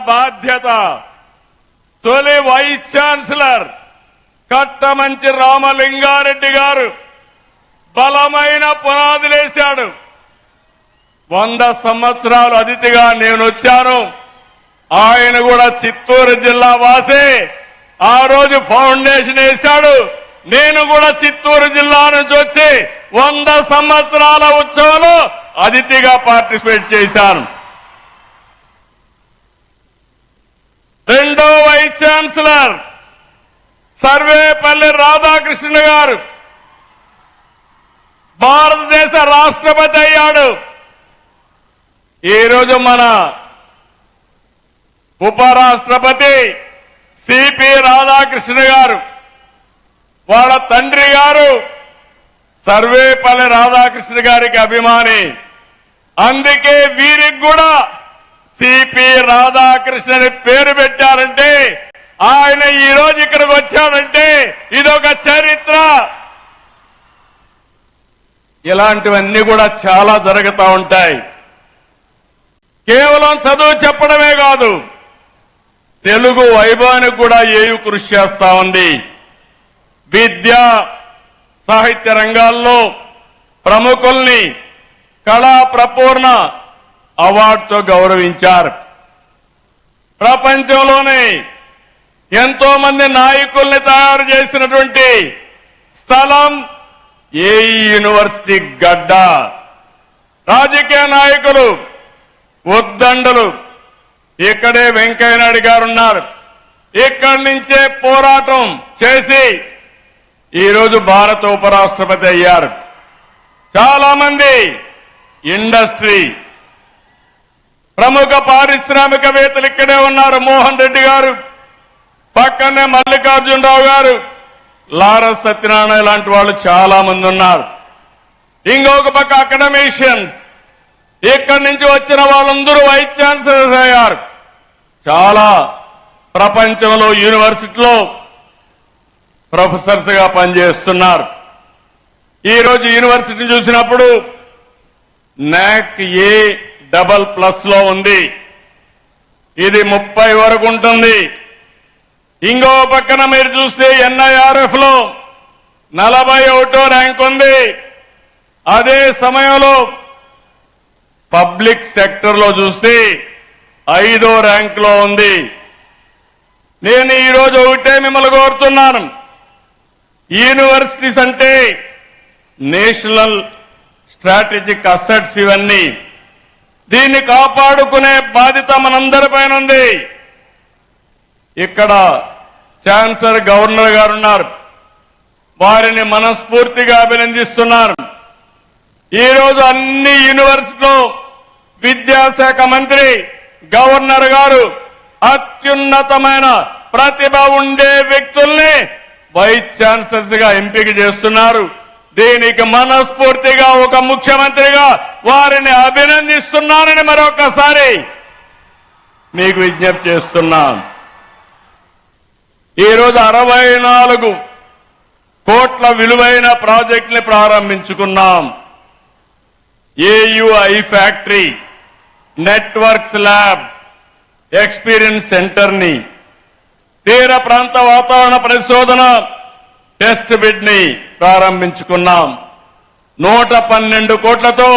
బాధ్యత. తొలి vice chancellor Kattamanchi Ramalinga Reddy గారు బలమైన పునాదులేశాడు. 100 సంవత్సరాలు అతిథిగా నేను వచ్చాను. ఆయన కూడా చిత్తూరు జిల్లా వాసే. ఆ రోజు ఫౌండేషన్ వేశాడు. నేను కూడా చిత్తూరు జిల్లా నుంచి వచ్చి 100 సంవత్సరాల ఉత్సవంలో అతిథిగా పార్టిసిపేట్ చేశాను. రెండో వైస్ ఛాన్సలర్ సర్వేపల్లి రాధాకృష్ణ గారు భారతదేశ రాష్ట్రపతి అయ్యాడు. ఈరోజు మన ఉపరాష్ట్రపతి సిపి రాధాకృష్ణ గారు, వాళ్ళ తండ్రి గారు సర్వేపల్లి రాధాకృష్ణ గారికి అభిమాని. అందుకే వీరికి కూడా సిపి రాధాకృష్ణ పేరు పెట్టారంటే, ఆయన ఈ రోజు ఇక్కడికి వచ్చాడంటే ఇదొక చరిత్ర. ఇలాంటివన్నీ కూడా చాలా జరుగుతూ ఉంటాయి. కేవలం చదువు చెప్పడమే కాదు, తెలుగు వైభవానికి కూడా ఏయు కృషి చేస్తా ఉంది. విద్య సాహిత్య రంగాల్లో ప్రముఖుల్ని కళా ప్రపూర్ణ అవార్డుతో గౌరవించారు. ప్రపంచంలోనే ఎంతో మంది నాయకుల్ని తయారు చేసినటువంటి స్థలం ఏఈ యూనివర్సిటీ గడ్డ. రాజకీయ నాయకులు ఉద్దండలు ఇక్కడే వెంకయ్యనాయుడు గారు ఉన్నారు. ఇక్కడి నుంచే పోరాటం చేసి ఈరోజు భారత ఉపరాష్ట్రపతి అయ్యారు. చాలా మంది ఇండస్ట్రీ ప్రముఖ పారిశ్రామికవేత్తలు ఇక్కడే ఉన్నారు. మోహన్ రెడ్డి గారు, పక్కనే మల్లికార్జునరావు గారు, లారస్ సత్యనారాయణ లాంటి వాళ్ళు చాలా మంది ఉన్నారు. ఇంకొక పక్క అకాడమిషియన్స్, ఇక్కడి నుంచి వచ్చిన వాళ్ళందరూ వైస్ ఛాన్సలర్స్ అయ్యారు. చాలా ప్రపంచంలో యూనివర్సిటీలో ప్రొఫెసర్స్ గా పనిచేస్తున్నారు. ఈరోజు యూనివర్సిటీ చూసినప్పుడు నాక్ A++ లో ఉంది. ఇది 30 వరకు ఉంటుంది. ఇంకో పక్కన మీరు చూస్తే NIRF లో 41వ ర్యాంక్ ఉంది. అదే సమయంలో పబ్లిక్ సెక్టర్ లో చూస్తే 5వ ర్యాంక్ లో ఉంది. నేను ఈరోజు ఒకటే మిమ్మల్ని కోరుతున్నాను, యూనివర్సిటీస్ అంటే నేషనల్ స్ట్రాటజిక్ అసెట్స్. ఇవన్నీ దీన్ని కాపాడుకునే బాధ్యత మనందరిపైన ఉంది. ఇక్కడ ఛాన్సలర్ గవర్నర్ గారు ఉన్నారు. వారిని మనస్ఫూర్తిగా అభినందిస్తున్నారు. ఈరోజు అన్ని యూనివర్సిటీలో విద్యాశాఖ మంత్రి గవర్నర్ గారు అత్యున్నతమైన ప్రతిభ ఉండే వ్యక్తుల్ని వైస్ ఛాన్సలర్స్ గా ఎంపిక చేస్తున్నారు. దీనికి మనస్ఫూర్తిగా ఒక ముఖ్యమంత్రిగా వారిని అభినందిస్తున్నానని మరొకసారి మీకు విజ్ఞప్తి చేస్తున్నాను. ఈరోజు 64 కోట్ల విలువైన ప్రాజెక్టుని ప్రారంభించుకున్నాం. A U I factory, networks lab, experience centre ని, తీర ప్రాంత వాతావరణ పరిశోధన టెస్ట్ బెడ్ ని ప్రారంభించుకున్నాం. 112 కోట్లతో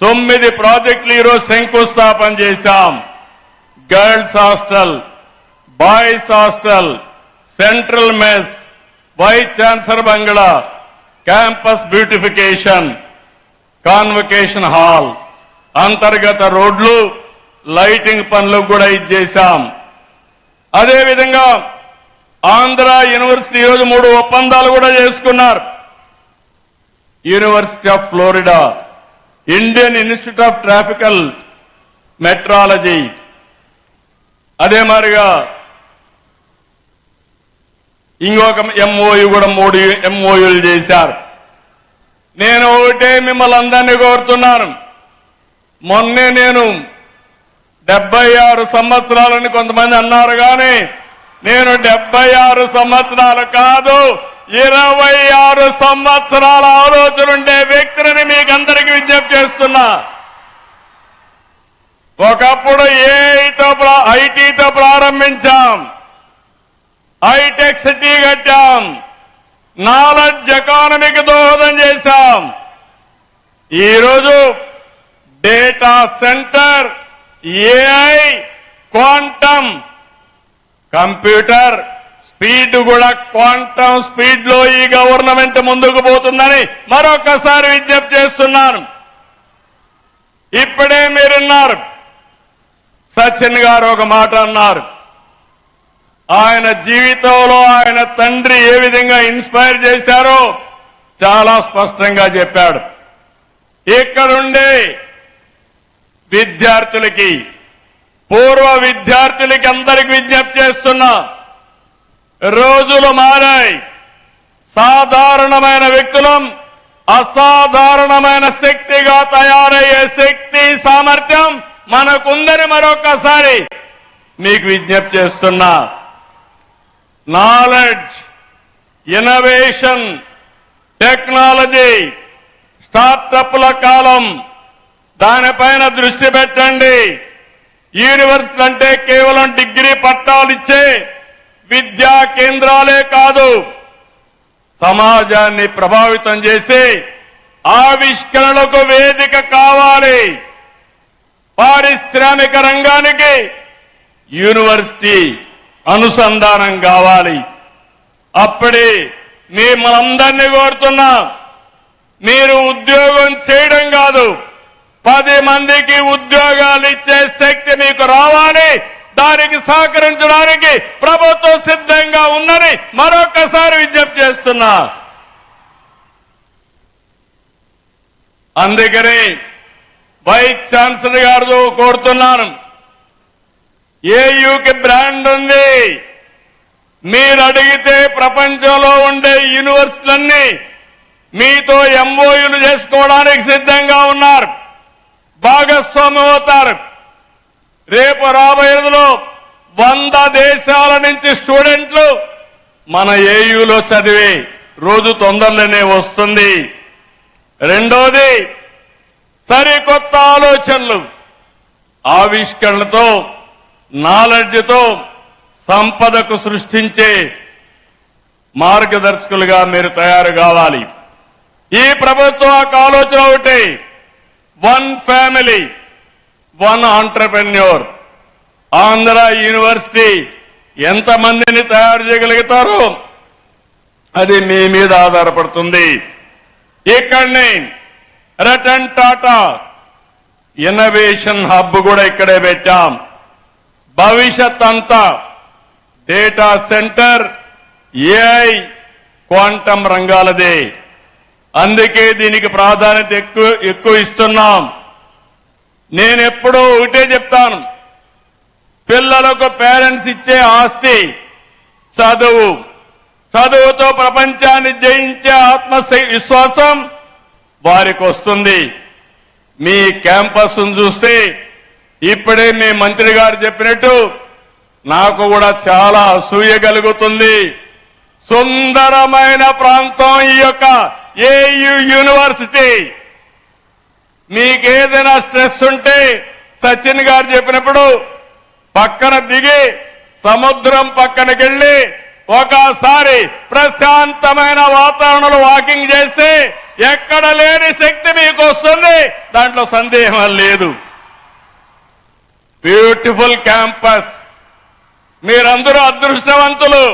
9 ప్రాజెక్టులు ఈరోజు శంకుస్థాపన చేశాం. Girls hostel, boys hostel, central mess, vice chancellor బంగ్లా, క్యాంపస్ బ్యూటిఫికేషన్, కాన్వకేషన్ హాల్, అంతర్గత రోడ్లు, లైటింగ్ పనులు కూడా ఇచ్చేశాం. అదేవిధంగా ఆంధ్ర యూనివర్సిటీ ఈరోజు 3 ఒప్పందాలు కూడా చేసుకున్నారు. University of Florida, Indian Institute of Tropical Meteorology, అదే మాదిరిగా ఇంకొక ఎంఓయు కూడా 3 ఎంఓయులు చేశారు. నేను ఒకటే మిమ్మల్ని అందరినీ కోరుతున్నాను, మొన్నే నేను 76 సంవత్సరాలని కొంతమంది అన్నారు, కానీ నేను 76 సంవత్సరాలు కాదు, 26 సంవత్సరాల ఆలోచన ఉండే వ్యక్తిని మీకందరికీ విజ్ఞప్తి చేస్తున్నా. ఒకప్పుడు ఐటీతో ప్రారంభించాం, హైటెక్ సిటీ కట్టాం, నాలెడ్జ్ ఎకానమీకి దోహదం చేశాం. ఈరోజు data centre, AI, quantum computer speed కూడా క్వాంటమ్ స్పీడ్ లో ఈ గవర్నమెంట్ ముందుకు పోతుందని మరొకసారి విజ్ఞప్తి చేస్తున్నాను. ఇప్పుడే మీరున్నారు, సచిన్ గారు ఒక మాట అన్నారు. ఆయన జీవితంలో ఆయన తండ్రి ఏ విధంగా ఇన్స్పైర్ చేశారో చాలా స్పష్టంగా చెప్పాడు. ఇక్కడుండే విద్యార్థులకి, పూర్వ విద్యార్థులకి అందరికి విజ్ఞప్తి చేస్తున్నా, రోజులు మారాయి. సాధారణమైన వ్యక్తులం అసాధారణమైన శక్తిగా తయారయ్యే శక్తి సామర్థ్యం మనకుందని మరొకసారి మీకు విజ్ఞప్తి చేస్తున్నా. నాలెడ్జ్, ఇన్నోవేషన్, టెక్నాలజీ, స్టార్టప్ల కాలం, దానిపైన దృష్టి పెట్టండి. యూనివర్సిటీ అంటే కేవలం డిగ్రీ పట్టాలు ఇచ్చే విద్యా కేంద్రాలే కాదు, సమాజాన్ని ప్రభావితం చేసి ఆవిష్కరణలకు వేదిక కావాలి. పారిశ్రామిక రంగానికి యూనివర్సిటీ అనుసంధానం కావాలి. అప్పుడే మిమ్మల్ని కోరుతున్నా, మీరు ఉద్యోగం చేయడం కాదు, 10 మందికి ఉద్యోగాలు ఇచ్చే శక్తి మీకు రావాలి. దానికి సహకరించడానికి ప్రభుత్వం సిద్ధంగా ఉందని మరొకసారి విజ్ఞప్తి చేస్తున్నా. అందుకని వైస్ ఛాన్సలర్ గారు కోరుతున్నాను, ఏయూకి బ్రాండ్ ఉంది. మీరు అడిగితే ప్రపంచంలో ఉండే యూనివర్సిటీలన్నీ మీతో ఎంఓయూలు చేసుకోవడానికి సిద్ధంగా ఉన్నారు, భాగస్వామ్యం అవుతారు. రేపు రాబోయేలో 100 దేశాల నుంచి స్టూడెంట్లు మన ఏయూలో చదివే రోజు తొందరలోనే వస్తుంది. రెండోది, సరికొత్త ఆలోచనలు, ఆవిష్కరణలతో, నాలెడ్జ్తో సంపదకు సృష్టించే మార్గదర్శకులుగా మీరు తయారు కావాలి. ఈ ప్రభుత్వం ఆలోచన ఒకటి, 1 ఫ్యామిలీ 1 ఆంటర్‌ప్రెన్యూర్. ఆంధ్ర యూనివర్సిటీ ఎంతమందిని తయారు చేయగలుగుతారో అది మీ మీద ఆధారపడుతుంది. ఇక్కడనే రతన్ టాటా ఇన్నోవేషన్ హబ్ కూడా ఇక్కడే పెట్టాం. భవిష్యత్ అంతా డేటా సెంటర్, ఏఐ, క్వాంటమ్ రంగాలదే. అందుకే దీనికి ప్రాధాన్యత ఎక్కువ ఇస్తున్నాం. నేనెప్పుడూ ఒకటే చెప్తాను, పిల్లలకు పేరెంట్స్ ఇచ్చే ఆస్తి చదువు. చదువుతో ప్రపంచాన్ని జయించే ఆత్మవిశ్వాసం వారికి వస్తుంది. మీ క్యాంపస్ చూస్తే ఇప్పుడే మీ మంత్రి గారు చెప్పినట్టు నాకు కూడా చాలా అసూయ కలుగుతుంది. సుందరమైన ప్రాంతం ఈ యొక్క ఏయూ యూనివర్సిటీ. మీకేదైనా స్ట్రెస్ ఉంటే సచిన్ గారు చెప్పినప్పుడు పక్కన దిగి సముద్రం పక్కనకెళ్లి ఒకసారి ప్రశాంతమైన వాతావరణంలో వాకింగ్ చేస్తే ఎక్కడ లేని శక్తి మీకు వస్తుంది, దాంట్లో సందేహం లేదు. బ్యూటిఫుల్ క్యాంపస్, మీరందరూ అదృష్టవంతులు.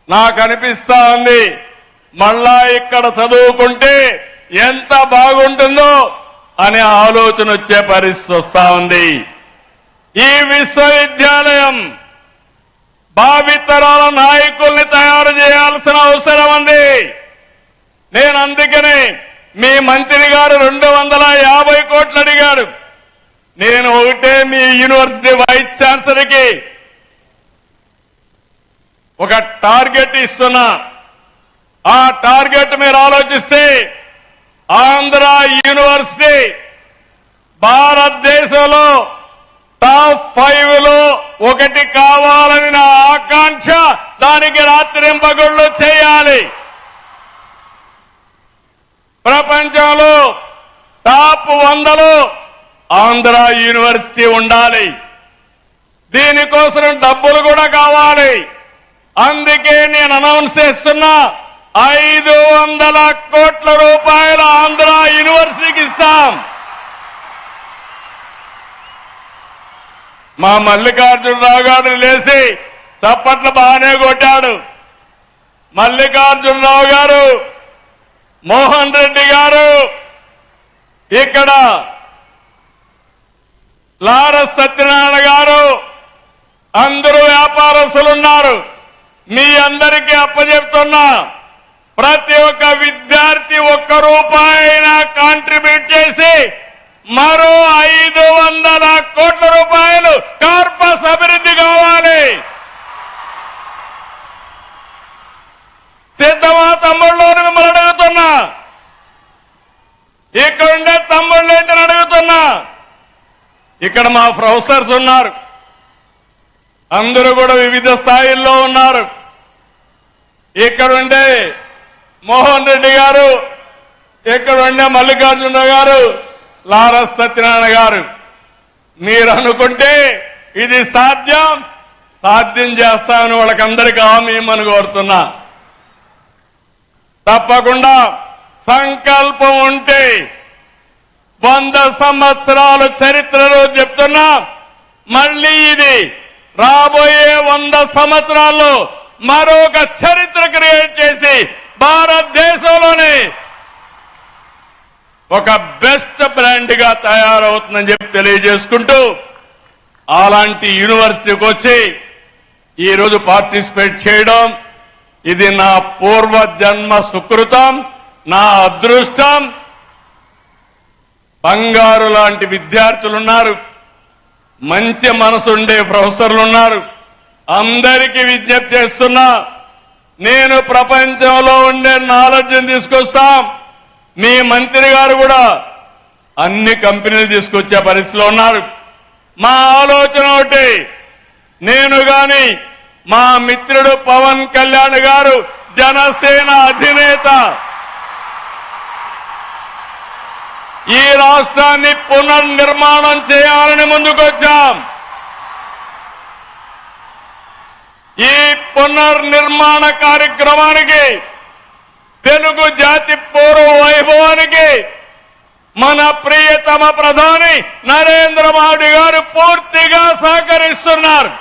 నాకు అనిపిస్తా ఉంది, మళ్ళా ఇక్కడ చదువుకుంటే ఎంత బాగుంటుందో అనే ఆలోచన వచ్చే పరిస్థితి వస్తా ఉంది. ఈ విశ్వవిద్యాలయం భావితరాల నాయకుల్ని తయారు చేయాల్సిన అవసరం ఉంది. నేను అందుకనే మీ మంత్రి గారు 250 కోట్లు అడిగాడు. నేను ఒకటే మీ యూనివర్సిటీ వైస్ ఛాన్సలర్కి ఒక టార్గెట్ ఇస్తున్నా. ఆ టార్గెట్ మీరు ఆలోచిస్తే ఆంధ్ర యూనివర్సిటీ భారతదేశంలో టాప్ 5 లో ఒకటి కావాలని నా ఆకాంక్ష. దానికి రాత్రింపగళ్ళు చేయాలి. ప్రపంచంలో టాప్ 100లో ఆంధ్ర యూనివర్సిటీ ఉండాలి. దీనికోసం డబ్బులు కూడా కావాలి. అందుకే నేను అనౌన్స్ చేస్తున్నా 500 కోట్ల రూపాయలు ఆంధ్ర యూనివర్సిటీకి ఇస్తాం. మా మల్లికార్జునరావు గారు లేచి చప్పట్లు బాగానే కొట్టాడు. మల్లికార్జునరావు గారు, మోహన్ రెడ్డి గారు, ఇక్కడ లారస్ సత్యనారాయణ గారు, అందరూ వ్యాపారస్తులున్నారు. మీ అందరికీ అప్పచెప్తున్నా, ప్రతి ఒక్క విద్యార్థి ₹1 కాంట్రిబ్యూట్ చేసి మరో 500 కోట్ల రూపాయలు కార్పస్ అభివృద్ధి కావాలి. సిద్ధమా తమ్ముళ్ళు మిమ్మల్ని అడుగుతున్నా, ఇక్కడుండే తమ్ముళ్ళు ఏంటని అడుగుతున్నా. ఇక్కడ మా ప్రొఫెసర్స్ ఉన్నారు, అందరూ కూడా వివిధ స్థాయిల్లో ఉన్నారు. ఇక్కడుండే మోహన్ రెడ్డి గారు, ఇక్కడుండే మల్లికార్జునరావు గారు, లారస్ సత్యనారాయణ గారు. మీరు అనుకుంటే ఇది సాధ్యం చేస్తామని వాళ్ళకందరికీ హామీ ఇమ్మని కోరుతున్నా. తప్పకుండా సంకల్పం ఉంటే 100 సంవత్సరాల చరిత్రలో చెప్తున్నా, మళ్ళీ ఇది రాబోయే 100 సంవత్సరాల్లో మరొక చరిత్ర క్రియేట్ చేసి భారతదేశంలోనే ఒక బెస్ట్ బ్రాండ్ గా తయారవుతుందని చెప్పి తెలియజేసుకుంటూ, అలాంటి యూనివర్సిటీకి వచ్చి ఈరోజు పార్టిసిపేట్ చేయడం ఇది నా పూర్వ జన్మ సుకృతం, నా అదృష్టం. బంగారు లాంటి విద్యార్థులున్నారు, మంచి మనసుండే ప్రొఫెసర్లు ఉన్నారు. అందరికీ విజ్ఞప్తి చేస్తున్నా, నేను ప్రపంచంలో ఉండే నాలెడ్జ్ని తీసుకొస్తాం. మీ మంత్రి గారు కూడా అన్ని కంపెనీలు తీసుకొచ్చే పరిస్థితిలో ఉన్నారు. మా ఆలోచన ఒకటి, నేను గాని మా మిత్రుడు పవన్ కళ్యాణ్ గారు, జనసేన అధినేత, ఈ రాష్ట్రాన్ని పునర్నిర్మాణం చేయాలని ముందుకొచ్చాం. ఈ పునర్నిర్మాణ కార్యక్రమానికి, తెలుగు జాతి పూర్వ వైభవానికి మన ప్రియతమ ప్రధాని నరేంద్ర మోడీ గారు పూర్తిగా సహకరిస్తున్నారు.